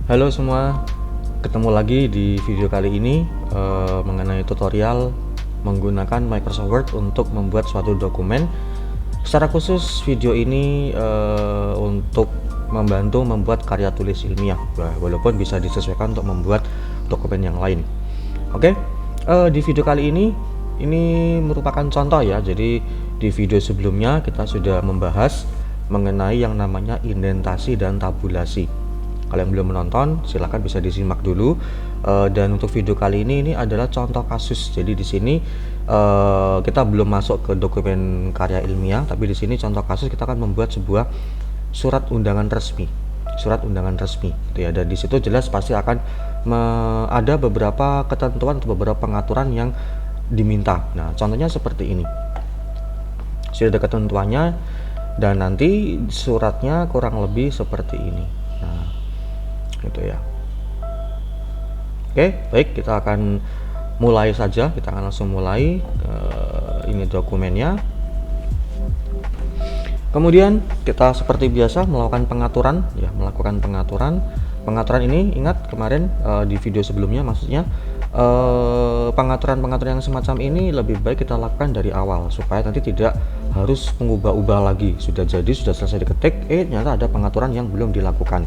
Halo semua, ketemu lagi di video kali ini mengenai tutorial menggunakan Microsoft Word untuk membuat suatu dokumen. Secara khusus video ini untuk membantu membuat karya tulis ilmiah, walaupun bisa disesuaikan untuk membuat dokumen yang lain. Oke, di video kali ini merupakan contoh ya. Jadi di video sebelumnya kita sudah membahas mengenai yang namanya indentasi dan tabulasi. Kalau yang belum menonton, silahkan bisa disimak dulu. Dan untuk video kali ini adalah contoh kasus. Jadi di sini kita belum masuk ke dokumen karya ilmiah, tapi di sini contoh kasus kita akan membuat sebuah surat undangan resmi. Surat undangan resmi, gitu ya. Dan di situ jelas pasti akan ada beberapa ketentuan atau beberapa pengaturan yang diminta. Nah, contohnya seperti ini. Sudah ada ketentuannya, dan nanti suratnya kurang lebih seperti ini. Nah, gitu ya. Oke, baik, kita akan mulai saja. Kita akan langsung mulai. Ini dokumennya. Kemudian kita seperti biasa melakukan pengaturan, ya, melakukan pengaturan. Pengaturan ini ingat kemarin di video sebelumnya, maksudnya pengaturan-pengaturan yang semacam ini lebih baik kita lakukan dari awal supaya nanti tidak harus mengubah-ubah lagi. Sudah jadi, sudah selesai diketik, ternyata ada pengaturan yang belum dilakukan,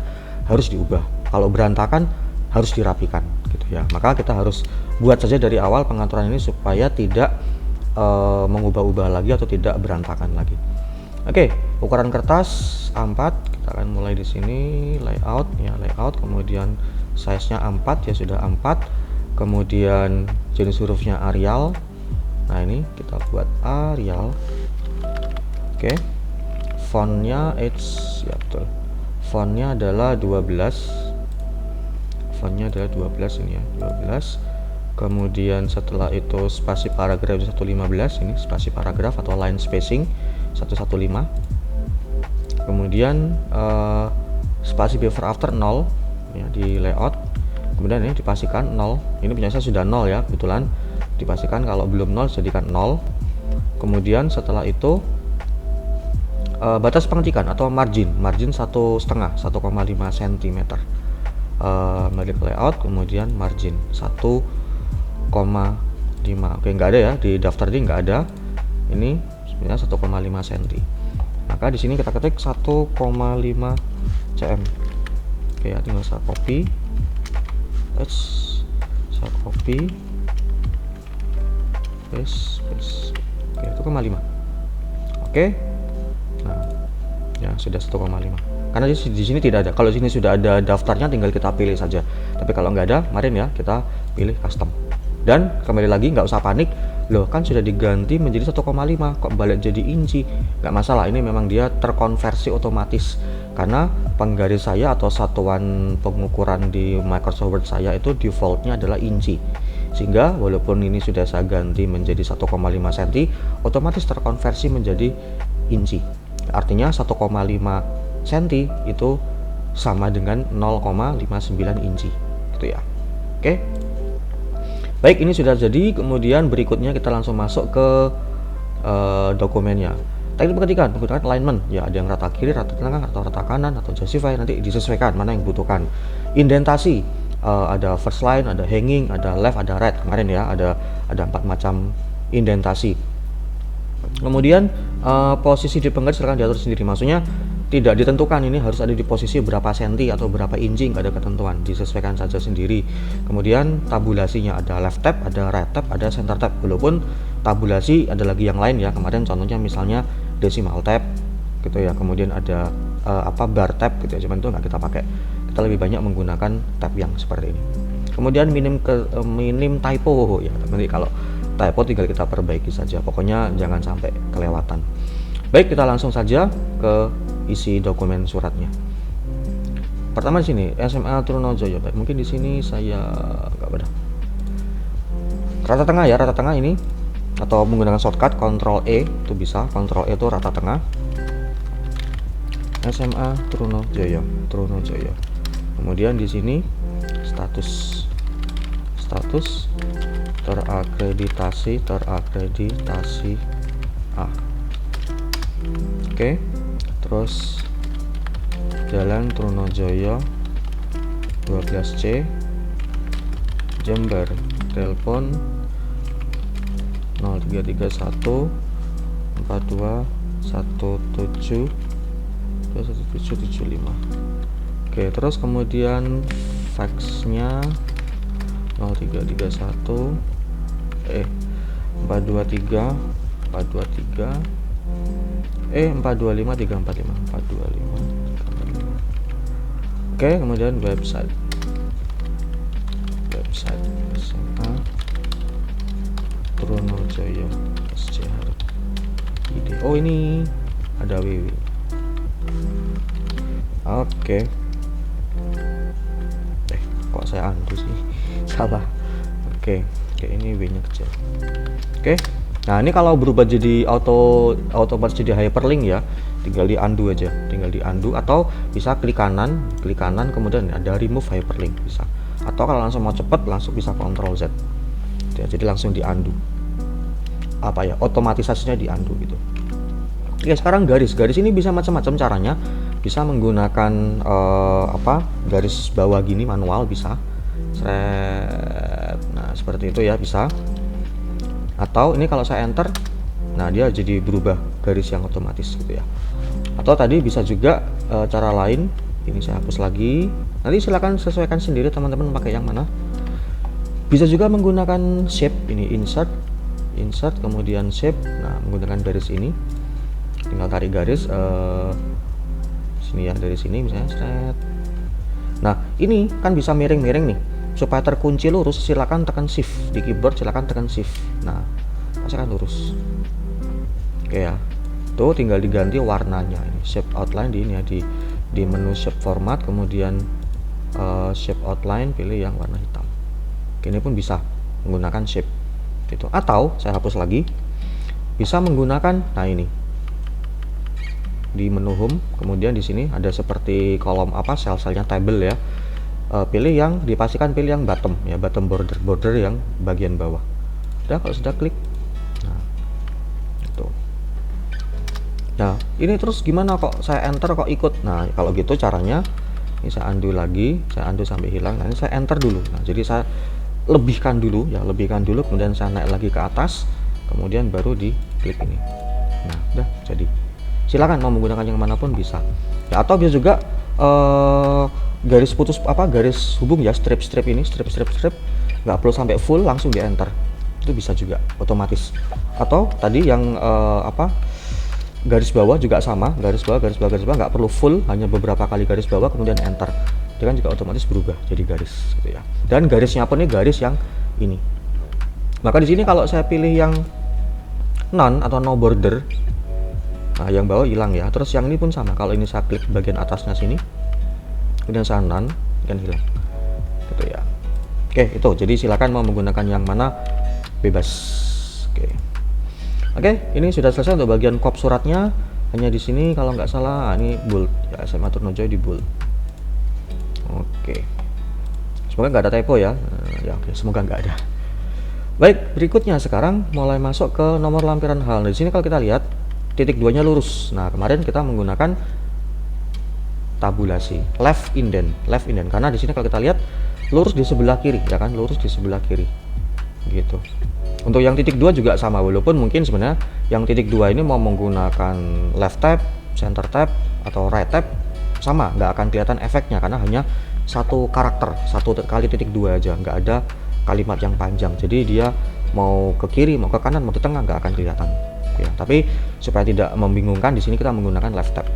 harus diubah. Kalau berantakan harus dirapikan, gitu ya. Maka kita harus buat saja dari awal pengaturan ini supaya tidak mengubah-ubah lagi atau tidak berantakan lagi. Oke, ukuran kertas A4, kita akan mulai di sini, layout ya, layout, kemudian size-nya A4 ya, sudah A4. Kemudian jenis hurufnya Arial. Nah, ini kita buat Arial. Oke. Fontnya ya betul. Fontnya adalah 12. Fontnya adalah 12 ini ya, 12. Kemudian setelah itu spasi paragraf 115, ini spasi paragraf atau line spacing 115. Kemudian spasi before after 0 ya, di layout. Kemudian ini dipastikan 0. Ini punya saya sudah 0 ya, kebetulan. Dipastikan kalau belum 0 jadikan 0. Kemudian setelah itu batas pengetikan atau margin 1,5 cm. Balik layout, kemudian margin 1,5. Oke, nggak ada ya, di daftar ini nggak ada. Ini sebenarnya 1,5 cm. Maka di sini kita ketik 1,5 cm. Oke ya, tinggal saya copy. Saya copy, paste. Oke, 1,5. Oke. Nah, ya sudah 1,5. Karena di sini tidak ada. Kalau di sini sudah ada daftarnya, tinggal kita pilih saja. Tapi kalau nggak ada, kemarin ya kita pilih custom. Dan kembali lagi, nggak usah panik. Loh, kan sudah diganti menjadi 1,5, kok balik jadi inci? Nggak masalah, ini memang dia terkonversi otomatis. Karena penggaris saya atau satuan pengukuran di Microsoft Word saya itu defaultnya adalah inci. Sehingga walaupun ini sudah saya ganti menjadi 1,5 cm, otomatis terkonversi menjadi inci. Artinya 1,5 cm itu sama dengan 0,59 inci, gitu ya. Oke. Baik, ini sudah jadi. Kemudian berikutnya kita langsung masuk ke dokumennya. Teknik pengetikan menggunakan alignment, ya, ada yang rata kiri, rata tengah, atau rata kanan, atau justify, nanti disesuaikan mana yang dibutuhkan. Indentasi, ada first line, ada hanging, ada left, ada right. Kemarin ya ada 4 macam indentasi. Kemudian posisi di penggaris silahkan diatur sendiri, maksudnya tidak ditentukan ini harus ada di posisi berapa senti atau berapa inci, nggak ada ketentuan, disesuaikan saja sendiri. Kemudian tabulasinya ada left tab, ada right tab, ada center tab. Walaupun tabulasi ada lagi yang lain ya, kemarin contohnya misalnya decimal tab gitu ya, kemudian ada bar tab gitu ya, cuman itu nggak kita pakai. Kita lebih banyak menggunakan tab yang seperti ini. Kemudian minim typo ya, nanti kalau typo tinggal kita perbaiki saja, pokoknya jangan sampai kelewatan. Baik, kita langsung saja ke isi dokumen suratnya. Pertama di sini SMA Trunojoyo. Baik, mungkin di sini saya nggak pada rata tengah ya, rata tengah ini, atau menggunakan shortcut Ctrl E itu bisa. Ctrl E itu rata tengah. SMA Trunojoyo. Kemudian di sini status terakreditasi A. Oke. Terus Jalan Trunojoyo 12C Jember, telepon 0331 42 17 21775. Oke, terus kemudian faxnya 0331 423 425 345 425. Oke, kemudian website SMA Trunojoyo SCR ID. Oh, ini ada WW. Oke. Kok saya undo sih? Salah. Oke, ini W nya kecil. Oke. Nah, ini kalau berubah jadi otomatis jadi hyperlink ya, tinggal di undo aja, tinggal di undo, atau bisa klik kanan kemudian ada remove hyperlink bisa. Atau kalau langsung mau cepet langsung bisa Ctrl Z. Ya, jadi langsung di undo. Otomatisasinya di undo gitu. Ya, sekarang garis ini bisa macam-macam caranya. Bisa menggunakan garis bawah gini manual bisa. Nah, seperti itu ya bisa. Atau ini kalau saya enter, nah dia jadi berubah garis yang otomatis gitu ya. Atau tadi bisa juga cara lain, ini saya hapus lagi. Nanti silakan sesuaikan sendiri teman-teman pakai yang mana. Bisa juga menggunakan shape, ini insert kemudian shape. Nah, menggunakan garis ini, tinggal tarik garis sini ya, dari sini misalnya. Nah, ini kan bisa miring-miring nih. Supaya terkunci lurus, silakan tekan shift di keyboard, silakan tekan shift. Nah, pastikan lurus. Oke ya. Tuh tinggal diganti warnanya. Ini shape outline di ini ya, di menu shape format, kemudian shape outline, pilih yang warna hitam. Oke, ini pun bisa menggunakan shape gitu. Atau saya hapus lagi. Bisa menggunakan, nah ini di menu home, kemudian di sini ada seperti kolom sel-selnya table ya. Pilih yang dipastikan pilih yang bottom ya, bottom border yang bagian bawah. Udah, kalau sudah klik, nah itu. Nah, ini terus gimana kok saya enter kok ikut? Nah, kalau gitu caranya, ini saya undo lagi, saya undo sampai hilang. Nah, ini saya enter dulu. Nah, jadi saya lebihkan dulu, kemudian saya naik lagi ke atas, kemudian baru di klik ini. Nah, udah jadi. Silakan mau menggunakan yang manapun bisa. Ya, atau bisa juga garis putus garis hubung ya, strip ini, strip nggak perlu sampai full, langsung di enter, itu bisa juga otomatis. Atau tadi yang garis bawah juga sama, garis bawah nggak perlu full, hanya beberapa kali garis bawah kemudian enter, dia kan juga otomatis berubah jadi garis gitu ya. Dan garisnya pun ini garis yang ini. Maka di sini kalau saya pilih yang none atau no border, nah yang bawah hilang ya. Terus yang ini pun sama, kalau ini saya klik bagian atasnya sini, kemudian saya none, kan hilang gitu ya. Oke, itu jadi silakan mau menggunakan yang mana, bebas. Oke, ini sudah selesai untuk bagian kop suratnya. Hanya di sini kalau nggak salah, ini bold ya, SMA Trunojoyo di bold. Oke, semoga nggak ada typo ya. Ya oke, semoga nggak ada. Baik, berikutnya sekarang mulai masuk ke nomor lampiran hal. Di sini kalau kita lihat titik 2-nya lurus. Nah, kemarin kita menggunakan tabulasi left indent karena di sini kalau kita lihat lurus di sebelah kiri ya kan, lurus di sebelah kiri gitu. Untuk yang titik 2 juga sama, walaupun mungkin sebenarnya yang titik 2 ini mau menggunakan left tab, center tab atau right tab sama, nggak akan kelihatan efeknya karena hanya satu karakter, satu kali titik 2 aja, nggak ada kalimat yang panjang. Jadi dia mau ke kiri, mau ke kanan, mau ke tengah nggak akan kelihatan ya. Tapi supaya tidak membingungkan, di sini kita menggunakan left tab.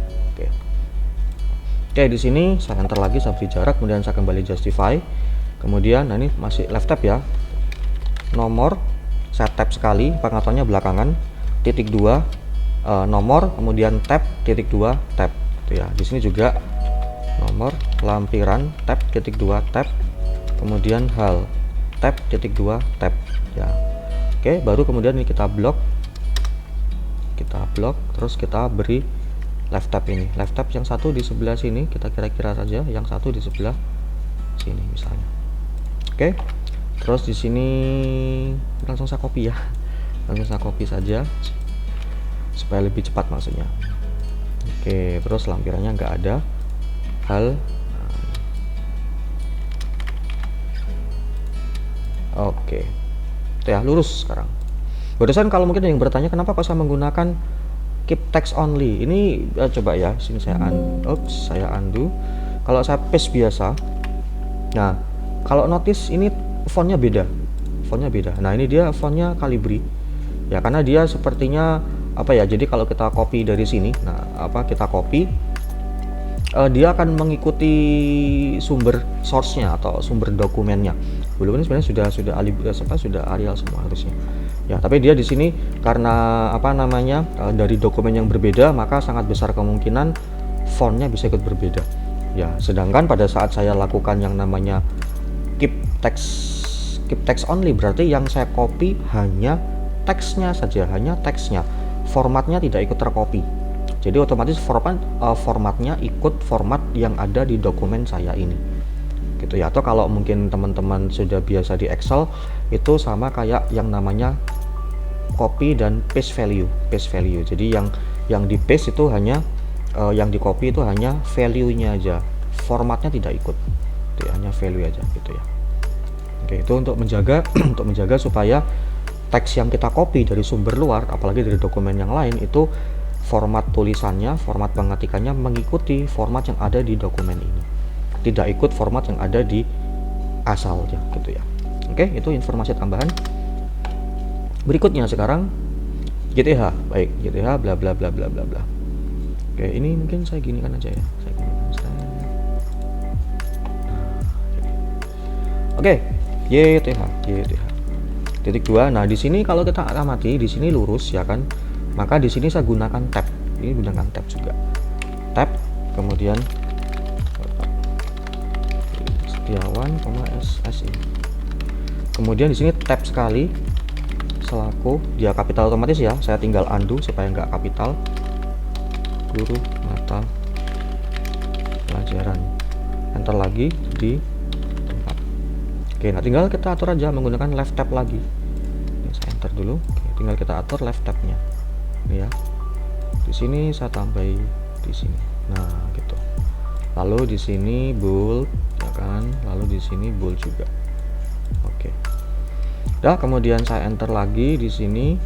Oke, di sini saya enter lagi, saya beri jarak, kemudian saya kembali justify. Kemudian nah ini masih left tab ya. Nomor saya tab sekali, pengaturannya belakangan, titik 2 nomor, kemudian tab titik 2 tab gitu ya. Di sini juga nomor lampiran tab titik 2 tab, kemudian hal tab titik 2 tab ya. Oke, baru kemudian ini kita blok, terus kita beri left tab ini. Left tab yang satu di sebelah sini, kita kira-kira saja yang satu di sebelah sini misalnya. Oke, terus di sini langsung saya copy ya, langsung saya copy saja supaya lebih cepat maksudnya. Oke, terus lampirannya nggak ada hal. Oke, itu ya, lurus sekarang. Barusan kalau mungkin yang bertanya kenapa kok saya menggunakan keep text only, ini coba ya, sini saya undo. Kalau saya paste biasa, nah kalau notice ini fontnya beda. Nah ini dia fontnya Calibri ya, karena dia sepertinya apa ya, jadi kalau kita copy dari sini, nah kita copy, dia akan mengikuti sumber source-nya atau sumber dokumennya. Belum, ini sebenarnya sudah Arial semua harusnya. Ya, tapi dia di sini karena dari dokumen yang berbeda, maka sangat besar kemungkinan fontnya bisa ikut berbeda. Ya, sedangkan pada saat saya lakukan yang namanya keep text only, berarti yang saya copy hanya teksnya saja, formatnya tidak ikut tercopy. Jadi otomatis formatnya ikut format yang ada di dokumen saya ini, gitu ya. Atau kalau mungkin teman-teman sudah biasa di Excel, itu sama kayak yang namanya copy dan paste value. Jadi yang di paste itu hanya yang di copy itu hanya value-nya aja, formatnya tidak ikut, itu hanya value aja, gitu ya. Oke, itu untuk menjaga supaya teks yang kita copy dari sumber luar, apalagi dari dokumen yang lain, itu format tulisannya, format pengetikannya mengikuti format yang ada di dokumen ini, tidak ikut format yang ada di asalnya, gitu ya. Oke, itu informasi tambahan. Berikutnya sekarang GTH, baik, GTH bla bla bla bla bla bla. Oke, ini mungkin saya ginikan aja ya. Oke, GTH. Titik 2. Nah, di sini kalau kita amati, di sini lurus ya kan. Maka di sini saya gunakan tab. Ini gunakan tab juga. Tab, kemudian Setiawan, SSI. Kemudian di sini tab sekali selaku dia kapital otomatis ya. Saya tinggal undo supaya nggak kapital. Guru mata pelajaran. Enter lagi di tempat. Oke, nah tinggal kita atur aja menggunakan left tab lagi. Ini saya enter dulu. Oke, tinggal kita atur left tabnya. Ini ya, di sini saya tambahi di sini. Nah, gitu. Lalu di sini bold, ya kan? Lalu di sini bold juga. Oke. Dah, kemudian saya enter lagi di sini.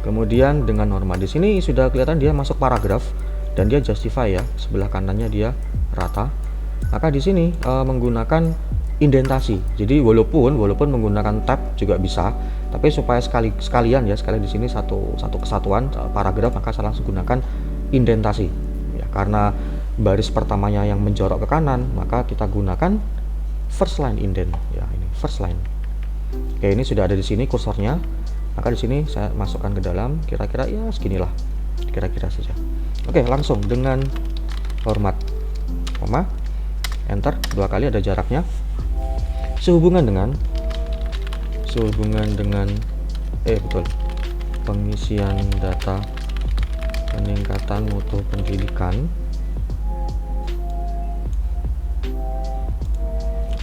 Kemudian dengan norma di sini sudah kelihatan dia masuk paragraf dan dia justify ya. Sebelah kanannya dia rata. Maka di sini menggunakan indentasi. Jadi walaupun menggunakan tab juga bisa, tapi supaya sekalian di sini satu kesatuan paragraf, maka saya langsung gunakan indentasi ya, karena baris pertamanya yang menjorok ke kanan, maka kita gunakan first line indent ya, ini first line. Oke, ini sudah ada di sini kursornya, maka di sini saya masukkan ke dalam, kira-kira ya seginilah, kira-kira saja. Oke, langsung dengan hormat koma enter 2 kali, ada jaraknya. Sehubungan dengan betul, pengisian data peningkatan mutu pendidikan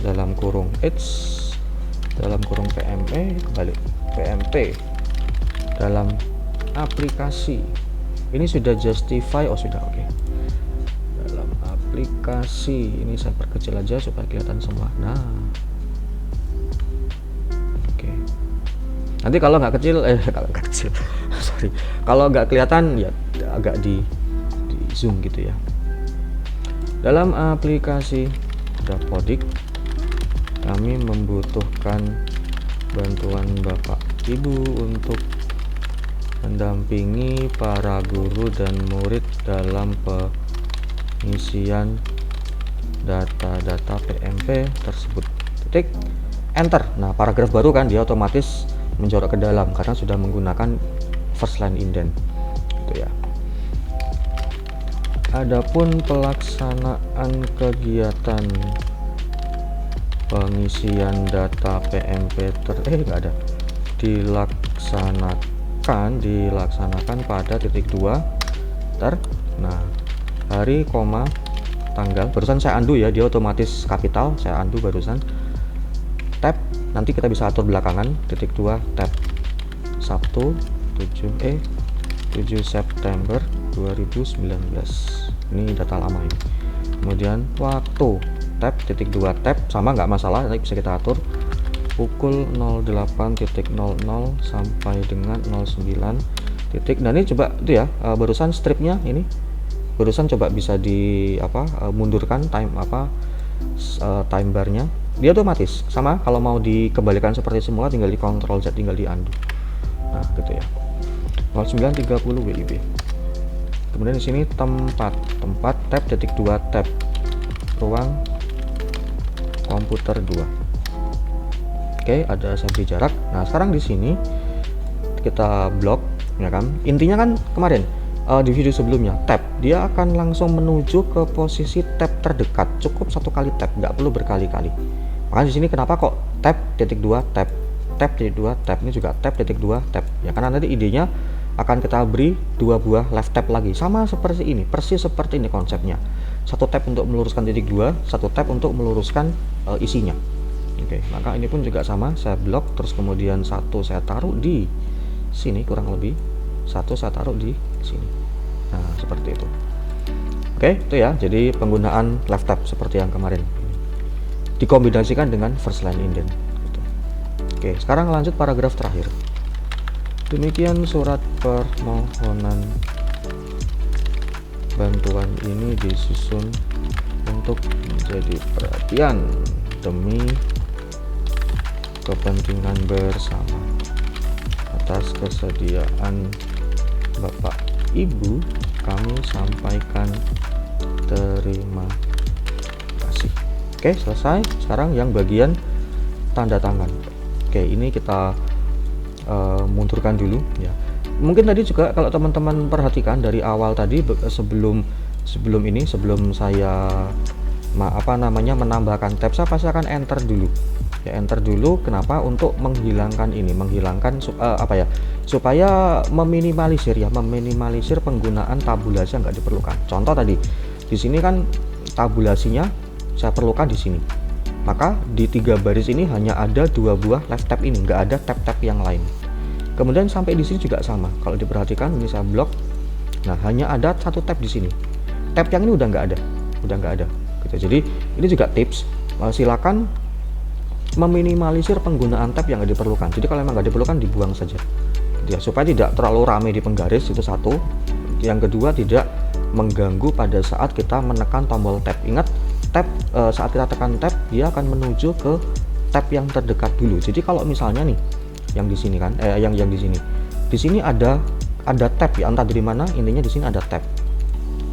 dalam kurung PMP dalam aplikasi ini sudah justify, sudah oke. Dalam aplikasi ini saya perkecil aja supaya kelihatan semua. Nah, nanti kalau nggak kecil sorry, kalau nggak kelihatan ya agak di zoom gitu ya. Dalam aplikasi Dapodik kami membutuhkan bantuan Bapak Ibu untuk mendampingi para guru dan murid dalam pengisian data-data PMP tersebut. Titik enter. Nah, paragraf baru kan dia otomatis menjorok ke dalam karena sudah menggunakan first line indent, gitu ya. Adapun pelaksanaan kegiatan pengisian data PMP dilaksanakan pada titik 2 nah, hari, tanggal. Barusan saya undo ya, dia otomatis kapital, saya undo barusan. Tab, nanti kita bisa atur belakangan. Titik 2 tab Sabtu 7 September 2019. Ini data lama ini. Kemudian waktu tab titik 2 tab sama nggak masalah, nanti bisa kita atur pukul 08.00 sampai dengan 09 titik. Nah ini coba itu ya, barusan stripnya ini barusan coba bisa di mundurkan time barnya, dia otomatis sama. Kalau mau dikembalikan seperti semula tinggal di Ctrl Z, tinggal di undo. Nah gitu ya, 09.30 WIB. Kemudian di sini tempat tab titik 2 tab ruang komputer 2. Oke, ada saya beri jarak. Nah sekarang di sini kita blok ya kan, intinya kan kemarin di video sebelumnya tab dia akan langsung menuju ke posisi tab terdekat, cukup satu kali tab, nggak perlu berkali-kali. Makanya di sini kenapa kok tab titik 2 tab titik 2 tab, ini juga tab titik 2 tab ya, karena nanti idenya akan kita beri 2 buah left tab lagi, sama seperti ini, persis seperti ini konsepnya. Satu tab untuk meluruskan titik 2, satu tab untuk meluruskan isinya. Oke, maka ini pun juga sama, saya blok, terus kemudian satu saya taruh di sini, kurang lebih satu saya taruh di sini. Nah seperti itu. Oke, itu ya, jadi penggunaan left tab seperti yang kemarin dikombinasikan dengan first line indent gitu. Oke, sekarang lanjut paragraf terakhir. Demikian surat permohonan bantuan ini disusun untuk menjadi perhatian demi kepentingan bersama. Atas kesediaan Bapak Ibu kami sampaikan terima kasih. Oke, selesai. Sekarang yang bagian tanda tangan. Oke, ini kita mundurkan dulu ya. Mungkin tadi juga kalau teman-teman perhatikan dari awal tadi, sebelum saya menambahkan tab, saya pasti akan enter dulu ya, enter dulu. Kenapa? Untuk menghilangkan supaya meminimalisir penggunaan tabulasi yang nggak diperlukan. Contoh tadi di sini kan tabulasinya saya perlukan di sini, maka di 3 baris ini hanya ada 2 buah left tab ini, nggak ada tab-tab yang lain. Kemudian sampai di sini juga sama, kalau diperhatikan ini saya blok. Nah hanya ada 1 tab di sini, tab yang ini udah nggak ada gitu. Jadi ini juga tips, silakan meminimalisir penggunaan tab yang nggak diperlukan. Jadi kalau memang nggak diperlukan dibuang saja ya, supaya tidak terlalu ramai di penggaris, itu satu. Yang kedua, tidak mengganggu pada saat kita menekan tombol tab. Ingat, tab saat kita tekan tab dia akan menuju ke tab yang terdekat dulu. Jadi kalau misalnya nih yang di sini kan yang di sini ada tab ya, entah dari mana, intinya di sini ada tab.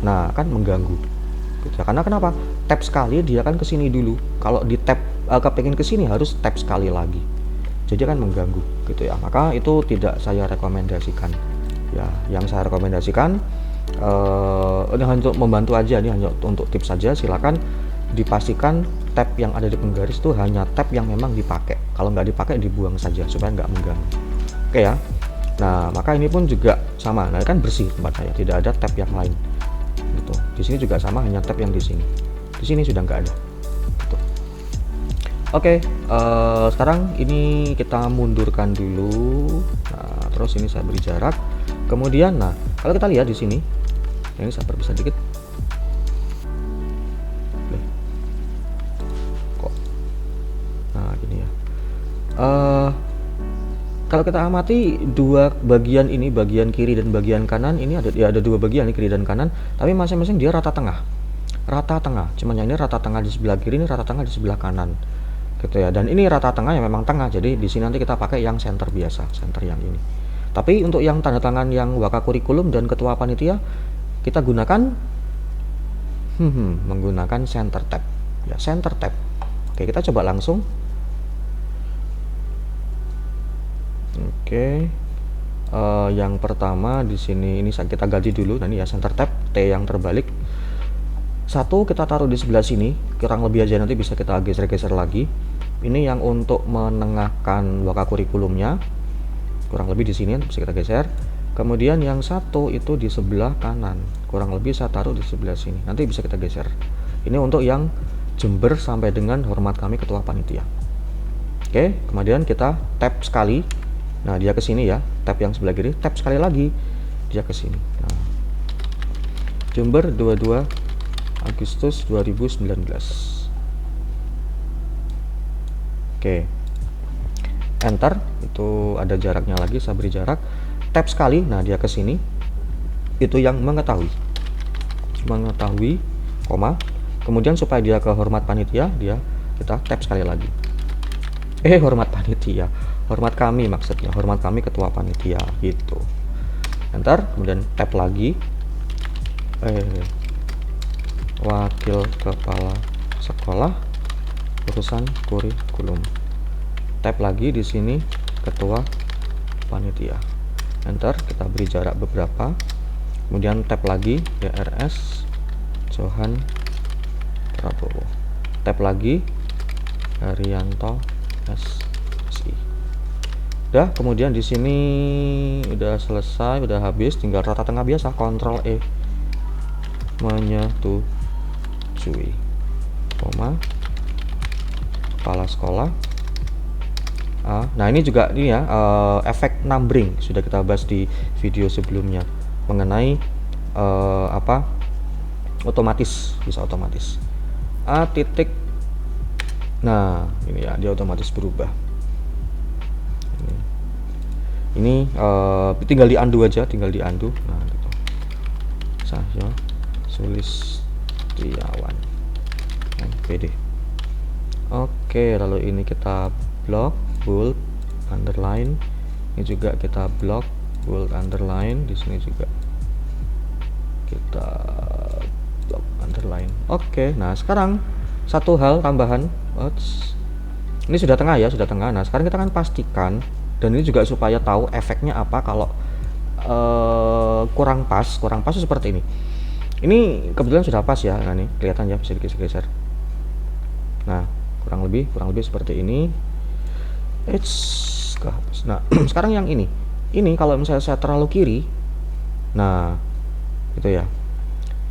Nah kan mengganggu gitu. Karena kenapa? Tab sekali dia kan kesini dulu, kalau di tab kepingin kesini harus tab sekali lagi, jadi kan mengganggu gitu ya. Maka itu tidak saya rekomendasikan ya. Yang saya rekomendasikan ini hanya untuk membantu aja, ini hanya untuk tips saja. Silakan dipastikan tab yang ada di penggaris itu hanya tab yang memang dipakai, kalau nggak dipakai dibuang saja supaya nggak mengganggu. Oke ya. Nah maka ini pun juga sama, nah kan bersih tempat saya, tidak ada tab yang lain gitu. Di sini juga sama, hanya tab yang di sini sudah nggak ada gitu. Oke, sekarang ini kita mundurkan dulu. Nah terus ini saya beri jarak. Kemudian nah kalau kita lihat di sini, ini saya perpisah dikit. Nah gini ya, kalau kita amati dua bagian ini, bagian kiri dan bagian kanan ini ada 2 bagian nih, kiri dan kanan, tapi masing-masing dia rata tengah. Cuman yang ini rata tengah di sebelah kiri, ini rata tengah di sebelah kanan gitu ya. Dan ini rata tengah yang memang tengah, jadi di sini nanti kita pakai yang center biasa, center yang ini. Tapi untuk yang tanda tangan yang waka kurikulum dan ketua panitia, kita gunakan menggunakan center tab ya, center tab. Oke, kita coba langsung. Oke, yang pertama di sini ini kita ganti dulu. Nah ini ya center tab, T yang terbalik. Satu kita taruh di sebelah sini, kurang lebih aja, nanti bisa kita geser-geser lagi. Ini yang untuk menengahkan waka kurikulumnya, kurang lebih di sini bisa kita geser. Kemudian yang satu itu di sebelah kanan, kurang lebih saya taruh di sebelah sini, nanti bisa kita geser. Ini untuk yang Jember sampai dengan hormat kami ketua panitia. Oke, kemudian kita tab sekali. Nah dia ke sini ya, tab yang sebelah kiri, tab sekali lagi dia ke sini. Nah, Jember 22 Agustus 2019. Oke. enter, itu ada jaraknya lagi, saya beri jarak, tap sekali, nah dia ke sini, itu yang mengetahui, koma, kemudian supaya dia ke hormat panitia, kita tap sekali lagi, hormat panitia, hormat kami maksudnya, hormat kami ketua panitia gitu, enter, kemudian tap lagi, wakil kepala sekolah urusan kurikulum, tap lagi di sini ketua panitia, enter, kita beri jarak beberapa, kemudian tap lagi DRS Johan Prabowo, tap lagi Haryanto SI. Udah, kemudian di sini udah selesai, udah habis, tinggal rata tengah biasa, Ctrl E, menyetujui, koma, kepala sekolah A. Nah ini juga ini ya, efek numbering sudah kita bahas di video sebelumnya mengenai apa, otomatis, bisa otomatis A titik. Nah ini ya, dia otomatis berubah. Ini tinggal di undo aja, tinggal di undo. Nah gitu. Cahyo Sulistiawan PD. Oke, lalu ini kita blok, bold, underline. Ini juga kita blok, bold, underline. Di sini juga kita blok, underline. Oke, nah sekarang satu hal tambahan. Ini sudah tengah ya, sudah tengah. Nah sekarang kita akan pastikan, dan ini juga supaya tahu efeknya apa kalau kurang pas itu seperti ini. Ini kebetulan sudah pas ya. Nah ini kelihatan ya, bisa digeser. Nah kurang lebih seperti ini. Kehapus. Nah sekarang yang ini kalau misalnya saya terlalu kiri, nah gitu ya,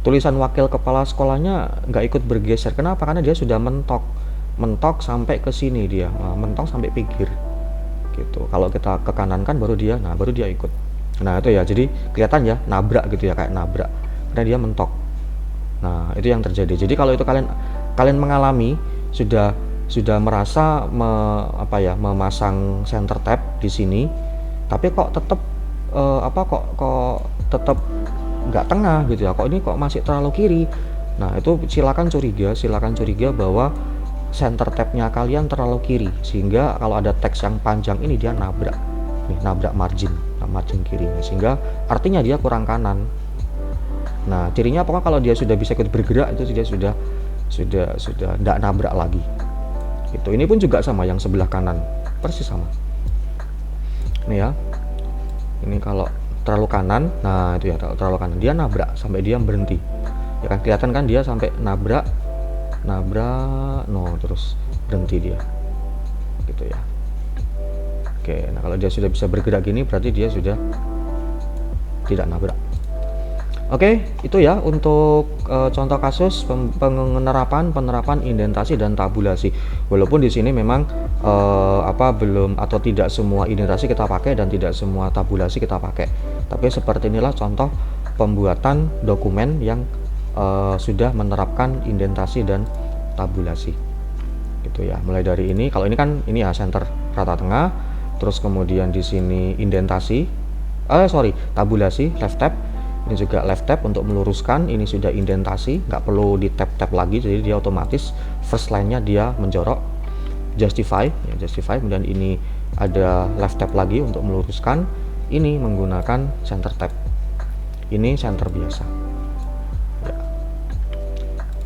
tulisan wakil kepala sekolahnya nggak ikut bergeser. Kenapa? Karena dia sudah mentok sampai ke sini, dia mentok sampai pinggir gitu. Kalau kita ke kanan kan baru dia ikut. Nah itu ya, jadi kelihatan ya, nabrak gitu ya, kayak nabrak karena dia mentok. Nah itu yang terjadi. Jadi kalau itu kalian mengalami sudah merasa memasang center tab di sini, tapi kok tetap kok tetap nggak tengah gitu ya, kok ini kok masih terlalu kiri. Nah itu silakan curiga bahwa center tabnya kalian terlalu kiri, sehingga kalau ada teks yang panjang ini dia nabrak margin kirinya, sehingga artinya dia kurang kanan. Nah cirinya pokoknya kalau dia sudah bisa ikut bergerak, itu dia sudah tidak nabrak lagi gitu. Ini pun juga sama, yang sebelah kanan persis sama. Ini ya, ini kalau terlalu kanan, nah itu ya, terlalu kanan dia nabrak sampai dia berhenti ya kan, kelihatan kan dia sampai nabrak terus berhenti dia gitu ya. Oke, nah kalau dia sudah bisa bergerak gini berarti dia sudah tidak nabrak. Oke, itu ya untuk contoh kasus penerapan indentasi dan tabulasi. Walaupun di sini memang belum atau tidak semua indentasi kita pakai dan tidak semua tabulasi kita pakai. Tapi seperti inilah contoh pembuatan dokumen yang sudah menerapkan indentasi dan tabulasi. Gitu ya. Mulai dari ini, kalau ini kan ini ya center rata tengah, terus kemudian di sini indentasi, tabulasi, left tab. Ini juga left tab untuk meluruskan, ini sudah indentasi, nggak perlu di tab lagi, jadi dia otomatis first line-nya dia menjorok. Justify, kemudian ini ada left tab lagi untuk meluruskan, ini menggunakan center tab, ini center biasa ya.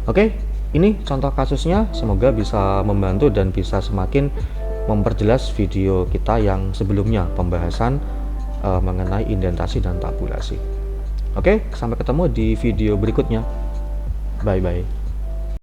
Oke, ini contoh kasusnya, semoga bisa membantu dan bisa semakin memperjelas video kita yang sebelumnya, pembahasan mengenai indentasi dan tabulasi. Oke, sampai ketemu di video berikutnya. Bye-bye.